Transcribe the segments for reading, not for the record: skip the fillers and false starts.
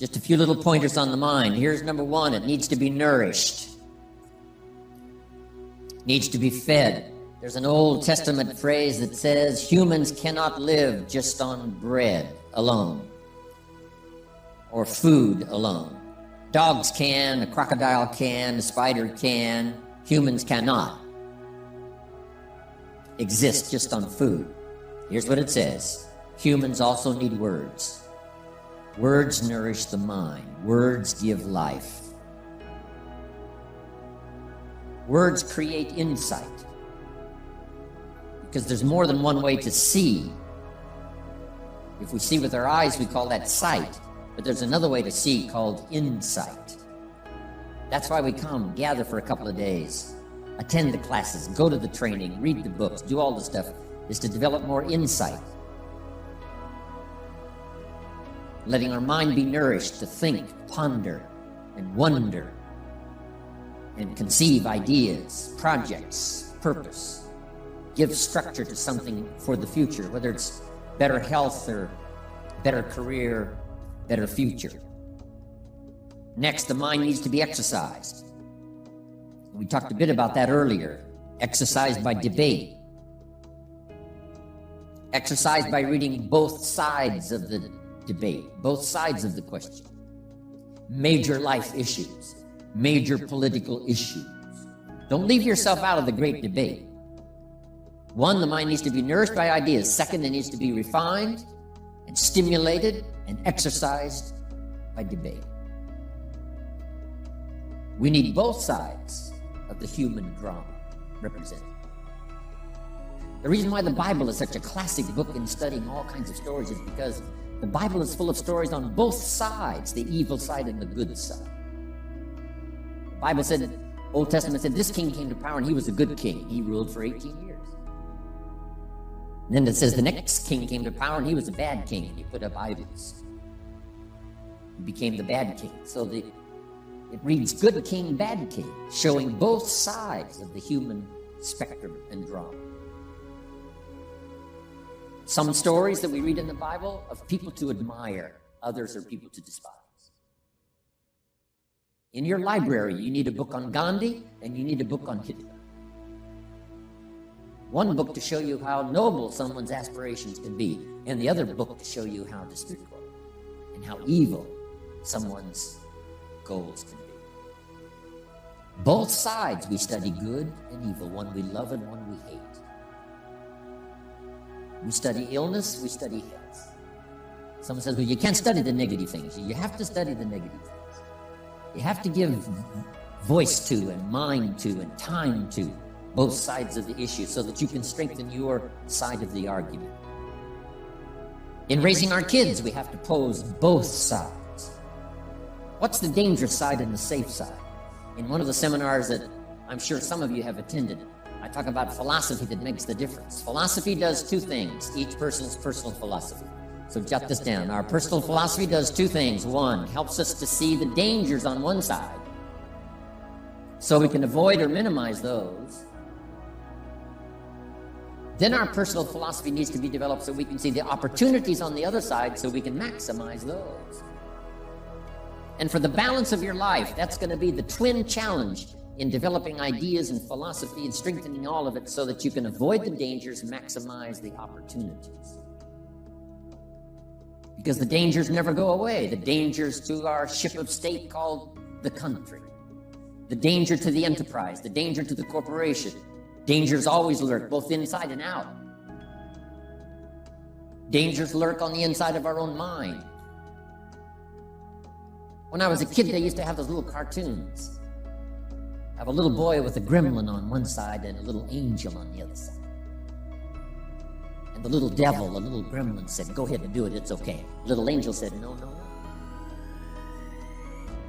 Just a few little pointers on the mind. Here's number one. It needs to be nourished. It needs to be fed. There's an Old Testament phrase that says humans cannot live just on bread alone or food alone. Dogs can, a crocodile can, a spider can. Humans cannot exist just on food. Here's what it says. Humans also need words. Words nourish the mind. Words give life. Words create insight. Because there's more than one way to see. If we see with our eyes, we call that sight. But there's another way to see called insight. That's why we come, gather for a couple of days, attend the classes, go to the training, read the books, do all the stuff, is to develop more insight. Letting our mind be nourished to think, ponder, and wonder, and conceive ideas, projects, purpose. Give structure to something for the future, whether it's better health or better career, better future. Next, the mind needs to be exercised. We talked a bit about that earlier. Exercised by debate. Exercised by reading both sides of the debate, both sides of the question. Major life issues, major political issues. Don't leave yourself out of the great debate. One, the mind needs to be nourished by ideas. Second, it needs to be refined and stimulated and exercised by debate. We need both sides of the human drama represented. The reason why the Bible is such a classic book in studying all kinds of stories is because the Bible is full of stories on both sides, the evil side and the good side. The Bible said, Old Testament said, this king came to power and he was a good king. He ruled for 18 years. And then it says the next king came to power and he was a bad king and he put up idols. He became the bad king. So it reads good king, bad king, showing both sides of the human spectrum and drama. Some stories that we read in the Bible of people to admire, others are people to despise. In your library, you need a book on Gandhi and you need a book on Hitler. One book to show you how noble someone's aspirations can be, and the other book to show you how despicable and how evil someone's goals can be. Both sides we study good and evil, one we love and one we hate. We study illness, we study health. Someone says, well, you can't study the negative things. You have to study the negative things. You have to give voice to and mind to and time to both sides of the issue so that you can strengthen your side of the argument. In raising our kids, we have to pose both sides. What's the dangerous side and the safe side? In one of the seminars that I'm sure some of you have attended, I talk about philosophy that makes the difference. Philosophy does two things, each person's personal philosophy. So jot this down. Our personal philosophy does two things. One, helps us to see the dangers on one side so we can avoid or minimize those. Then our personal philosophy needs to be developed so we can see the opportunities on the other side so we can maximize those. And for the balance of your life, that's going to be the twin challenge in developing ideas and philosophy and strengthening all of it so that you can avoid the dangers and maximize the opportunities. Because the dangers never go away. The dangers to our ship of state called the country. The danger to the enterprise. The danger to the corporation. Dangers always lurk, both inside and out. Dangers lurk on the inside of our own mind. When I was a kid, they used to have those little cartoons. Have a little boy with a gremlin on one side and a little angel on the other side. And the little devil, the little gremlin said, go ahead and do it, it's okay. Little angel said, no, no, no.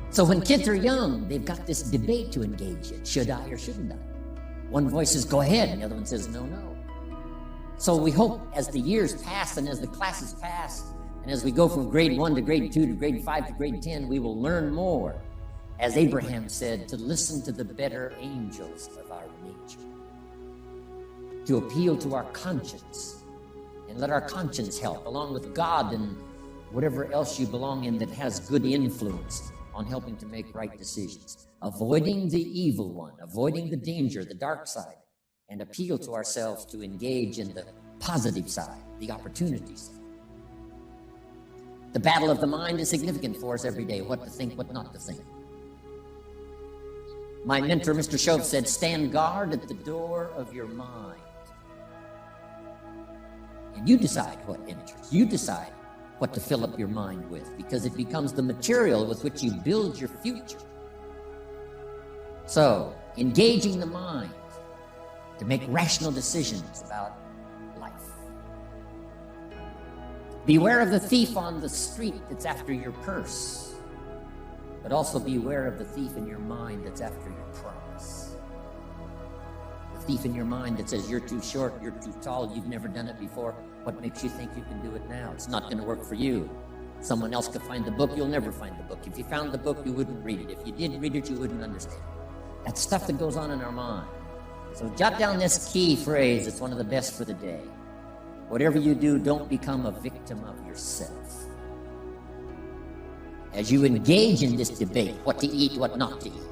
So when kids are young, they've got this debate to engage in. Should I or shouldn't I? One voice says, go ahead, and the other one says, no, no. So we hope as the years pass and as the classes pass, and as we go from grade 1 to grade 2 to grade 5 to grade 10, we will learn more, as Abraham said, to listen to the better angels of our nature, to appeal to our conscience, and let our conscience help, along with God and whatever else you belong in that has good influence on helping to make right decisions. Avoiding the evil one, avoiding the danger, the dark side, and appeal to ourselves to engage in the positive side, the opportunities. The battle of the mind is significant for us every day, what to think, what not to think. My mentor, Mr. Shove, said, stand guard at the door of your mind. And you decide what enters. You decide what to fill up your mind with, because it becomes the material with which you build your future. So, engaging the mind to make rational decisions about life. Beware of the thief on the street that's after your purse, but also beware of the thief in your mind that's after your promise. The thief in your mind that says you're too short, you're too tall, you've never done it before. What makes you think you can do it now? It's not going to work for you. Someone else could find the book, you'll never find the book. If you found the book, you wouldn't read it. If you did read it, you wouldn't understand it. That's stuff that goes on in our mind. So jot down this key phrase. It's one of the best for the day. Whatever you do, don't become a victim of yourself. As you engage in this debate, what to eat, what not to eat,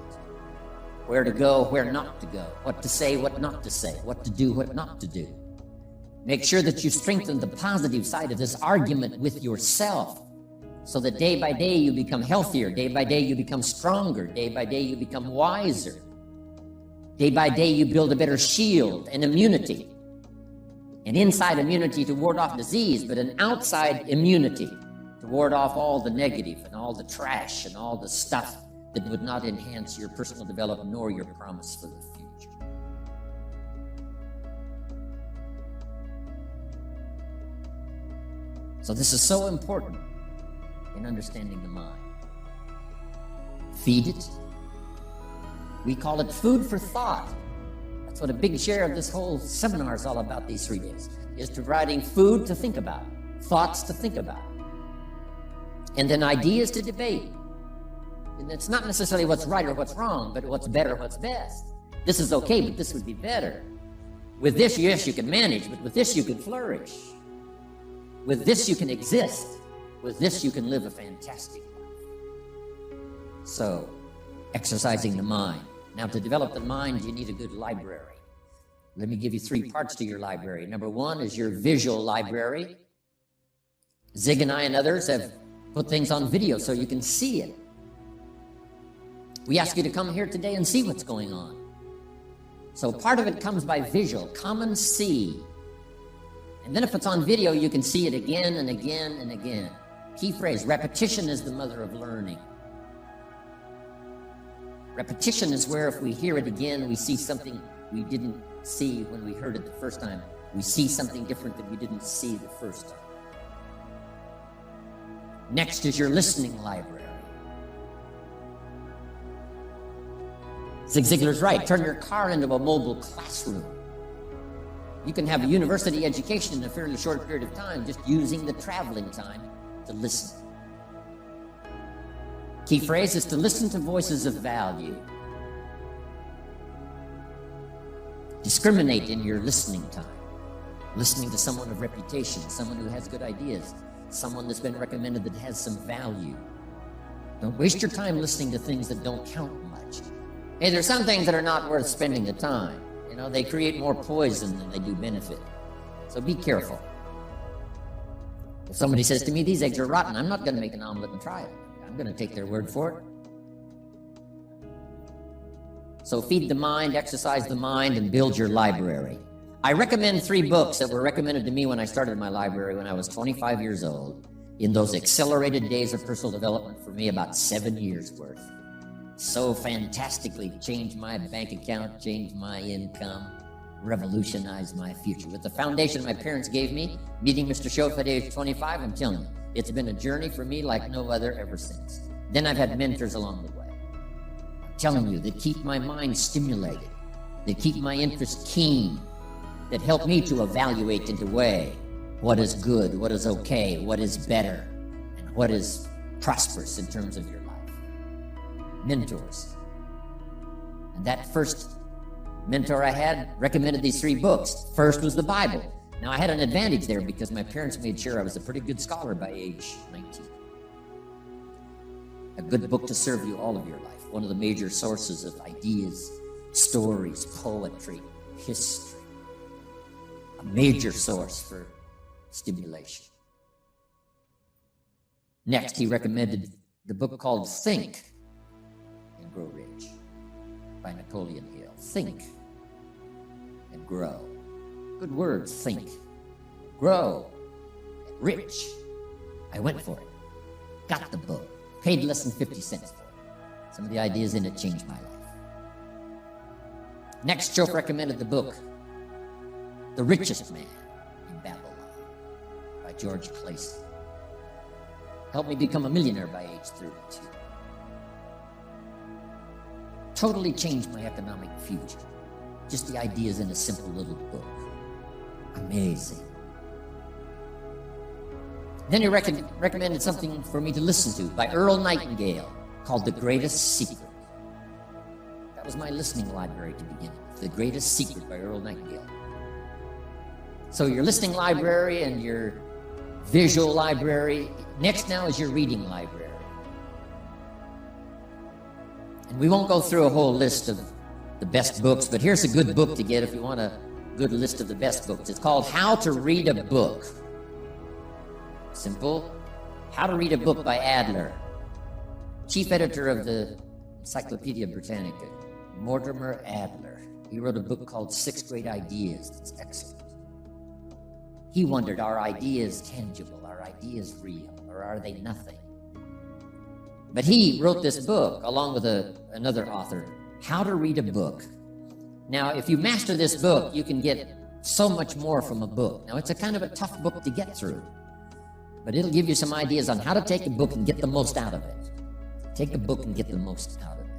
where to go, where not to go, what to say, what not to say, what to do, what not to do, make sure that you strengthen the positive side of this argument with yourself, so that day by day you become healthier, day by day you become stronger, day by day you become wiser. Day by day you build a better shield and immunity. An inside immunity to ward off disease, but an outside immunity to ward off all the negative and all the trash and all the stuff that would not enhance your personal development nor your promise for the future. So this is so important in understanding the mind. Feed it. We call it food for thought. That's what a big share of this whole seminar is all about these 3 days, is providing food to think about, thoughts to think about, and then ideas to debate. And it's not necessarily what's right or what's wrong, but what's better, what's best. This is okay, but this would be better. With this, yes, you can manage, but with this, you can flourish. With this, you can exist. With this, you can live a fantastic life. So, exercising the mind. Now, to develop the mind, you need a good library. Let me give you 3 parts to your library. Number 1 is your visual library. Zig and I and others have put things on video so you can see it. We ask you to come here today and see what's going on. So part of it comes by visual. Come and see. And then if it's on video, you can see it again and again and again. Key phrase, repetition is the mother of learning. Repetition is where if we hear it again, we see something we didn't see when we heard it the first time. We see something different that we didn't see the first time. Next is your listening library. Zig Ziglar's right. Turn your car into a mobile classroom. You can have a university education in a fairly short period of time just using the traveling time to listen. Key phrase is to listen to voices of value. Discriminate in your listening time. Listening to someone of reputation, someone who has good ideas, someone that's been recommended that has some value. Don't waste your time listening to things that don't count much. Hey, there's some things that are not worth spending the time. You know, they create more poison than they do benefit. So be careful. If somebody says to me, these eggs are rotten, I'm not going to make an omelet and try it. I'm going to take their word for it. So feed the mind, exercise the mind, and build your library. I recommend 3 books that were recommended to me when I started my library when I was 25 years old. In those accelerated days of personal development, for me, about 7 years worth. So fantastically changed my bank account, changed my income, revolutionized my future. With the foundation my parents gave me, meeting Mr. Schoaf at age 25, I'm telling you, it's been a journey for me like no other ever since. Then I've had mentors along the way. I'm telling you, that keep my mind stimulated, that keep my interest keen, that help me to evaluate and to weigh what is good, what is okay, what is better, and what is prosperous in terms of your life. Mentors. And that first mentor I had recommended these 3 books. First was the Bible. Now, I had an advantage there because my parents made sure I was a pretty good scholar by age 19. A good book to serve you all of your life. One of the major sources of ideas, stories, poetry, history. A major source for stimulation. Next, he recommended the book called Think and Grow Rich by Napoleon Hill. Think and grow. Good word, think. Grow. Rich. I went for it. Got the book. Paid less than 50 cents for it. Some of the ideas in it changed my life. Next, Joe recommended the book, The Richest Man in Babylon by George Clayson. Helped me become a millionaire by age 32. Totally changed my economic future. Just the ideas in a simple little book. Amazing. Then he recommended something for me to listen to by Earl Nightingale called The Greatest Secret. That was my listening library to begin with. The Greatest Secret by Earl Nightingale. So your listening library and your visual library. Next now is your reading library. And we won't go through a whole list of the best books, but here's a good book to get if you want a good list of the best books. It's called How to Read a Book. Simple. How to Read a Book by Adler. Chief editor of the Encyclopedia Britannica, Mortimer Adler. He wrote a book called 6 Great Ideas. It's excellent. He wondered, are ideas tangible? Are ideas real? Or are they nothing? But he wrote this book along with another author, How to Read a Book. Now, if you master this book, you can get so much more from a book. Now, it's a kind of a tough book to get through, but it'll give you some ideas on how to take a book and get the most out of it. Take a book and get the most out of it.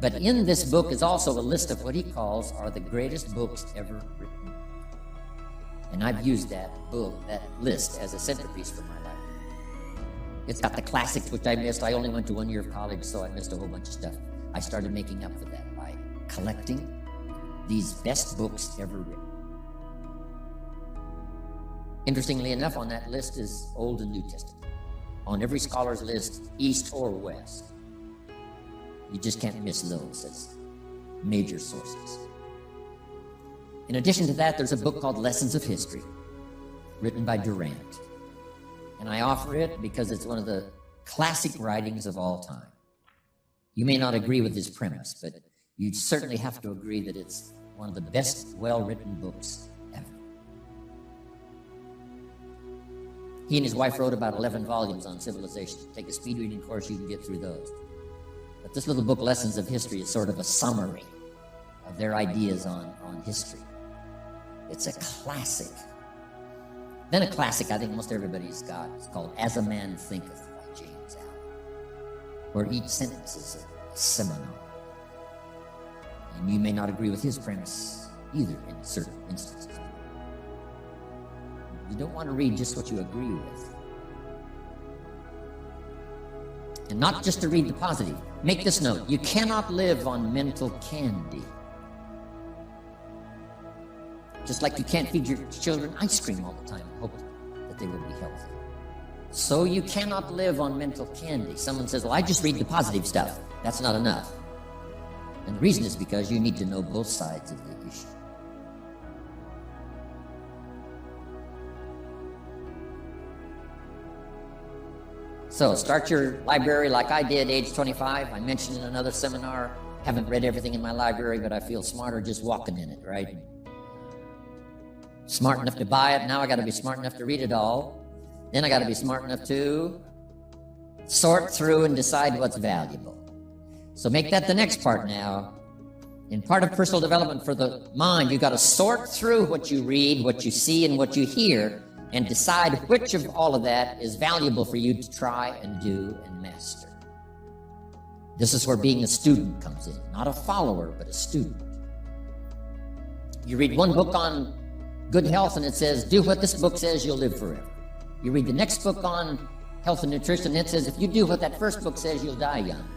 But in this book is also a list of what he calls are the greatest books ever written. And I've used that book, that list, as a centerpiece for my life. It's got the classics, which I missed. I only went to 1 year of college, so I missed a whole bunch of stuff. I started making up for that by collecting these best books ever written. Interestingly enough, on that list is Old and New Testament. On every scholar's list, East or West. You just can't miss those as major sources. In addition to that, there's a book called Lessons of History, written by Durant. And I offer it because it's one of the classic writings of all time. You may not agree with his premise, but you certainly have to agree that it's one of the best well-written books ever. He and his wife wrote about 11 volumes on civilization. Take a speed reading course, you can get through those. But this little book, Lessons of History, is sort of a summary of their ideas on history. It's a classic. Then a classic I think most everybody's got. It's called As a Man Thinketh by James Allen, where each sentence is a seminar. And you may not agree with his premise either in certain instances. You don't want to read just what you agree with. And not just to read the positive. Make this note. You cannot live on mental candy. Just like you can't feed your children ice cream all the time and hope that they will be healthy. So you cannot live on mental candy. Someone says, well, I just read the positive stuff. That's not enough. And the reason is because you need to know both sides of the issue. So start your library like I did, age 25. I mentioned in another seminar, haven't read everything in my library, but I feel smarter just walking in it, right? Smart enough to buy it. Now I got to be smart enough to read it all. Then I got to be smart enough to sort through and decide what's valuable. So make that the next part now. In part of personal development for the mind, you got to sort through what you read, what you see, and what you hear, and decide which of all of that is valuable for you to try and do and master. This is where being a student comes in. Not a follower, but a student. You read one book on good health and it says, do what this book says, you'll live forever. You read the next book on health and nutrition and it says, if you do what that first book says, you'll die young.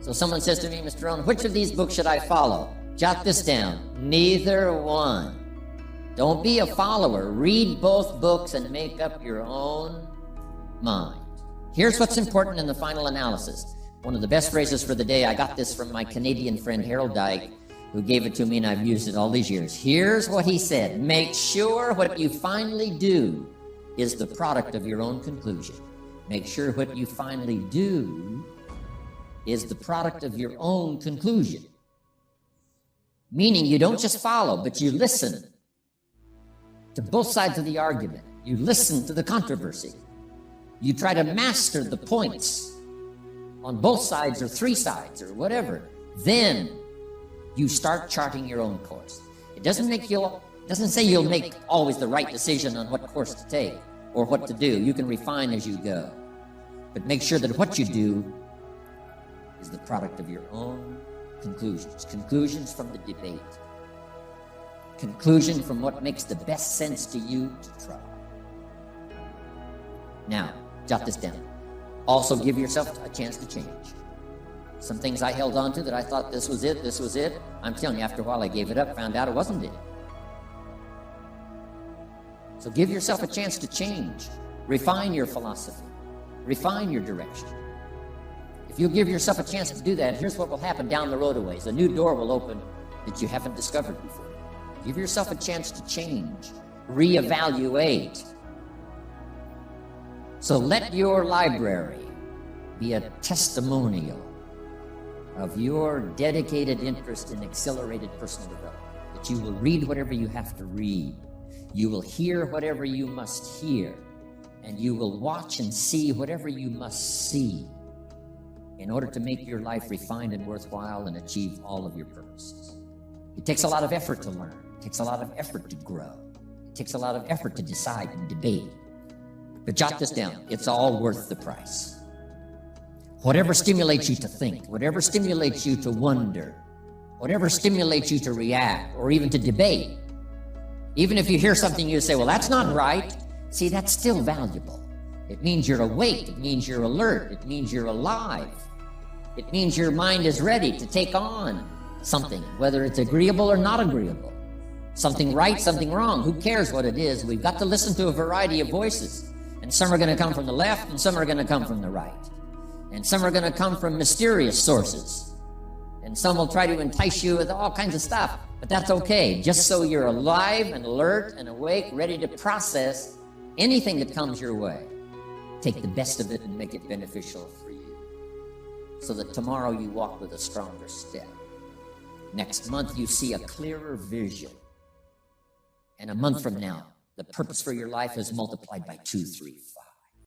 So someone says to me, Mr. Rohn, which of these books should I follow? Jot this down. Neither one. Don't be a follower. Read both books and make up your own mind. Here's what's important in the final analysis. One of the best phrases for the day, I got this from my Canadian friend Harold Dyke, who gave it to me, and I've used it all these years. Here's what he said: make sure what you finally do is the product of your own conclusion. Make sure what you finally do is the product of your own conclusion. Meaning you don't just follow, but you listen to both sides of the argument. You listen to the controversy. You try to master the points on both sides or three sides or whatever. Then you start charting your own course. It doesn't say you'll make always the right decision on what course to take or what to do. You can refine as you go. But make sure that what you do is the product of your own conclusions. Conclusions from the debate. Conclusion from what makes the best sense to you to try. Now, jot this down. Also give yourself a chance to change. Some things I held on to that I thought this was it. I'm telling you, after a while I gave it up, found out it wasn't it. So give yourself a chance to change. Refine your philosophy. Refine your direction. If you give yourself a chance to do that, here's what will happen down the road a ways. A new door will open that you haven't discovered before. Give yourself a chance to change. Reevaluate. So let your library be a testimonial of your dedicated interest in accelerated personal development. That you will read whatever you have to read. You will hear whatever you must hear. And you will watch and see whatever you must see in order to make your life refined and worthwhile and achieve all of your purposes. It takes a lot of effort to learn. It takes a lot of effort to grow. It takes a lot of effort to decide and debate. But jot this down. It's all worth the price. Whatever stimulates you to think, whatever stimulates you to wonder, whatever stimulates you to react or even to debate, even if you hear something you say, well, that's not right. See, that's still valuable. It means you're awake. It means you're alert. It means you're alive. It means your mind is ready to take on something, whether it's agreeable or not agreeable. Something right, something wrong. Who cares what it is? We've got to listen to a variety of voices. And some are going to come from the left, and some are going to come from the right. And some are going to come from mysterious sources. And some will try to entice you with all kinds of stuff. But that's okay, just so you're alive and alert and awake, ready to process anything that comes your way. Take the best of it and make it beneficial for you, so that tomorrow you walk with a stronger step. Next month you see a clearer vision. And a month from now, the purpose for your life is multiplied by 2, 3, 5.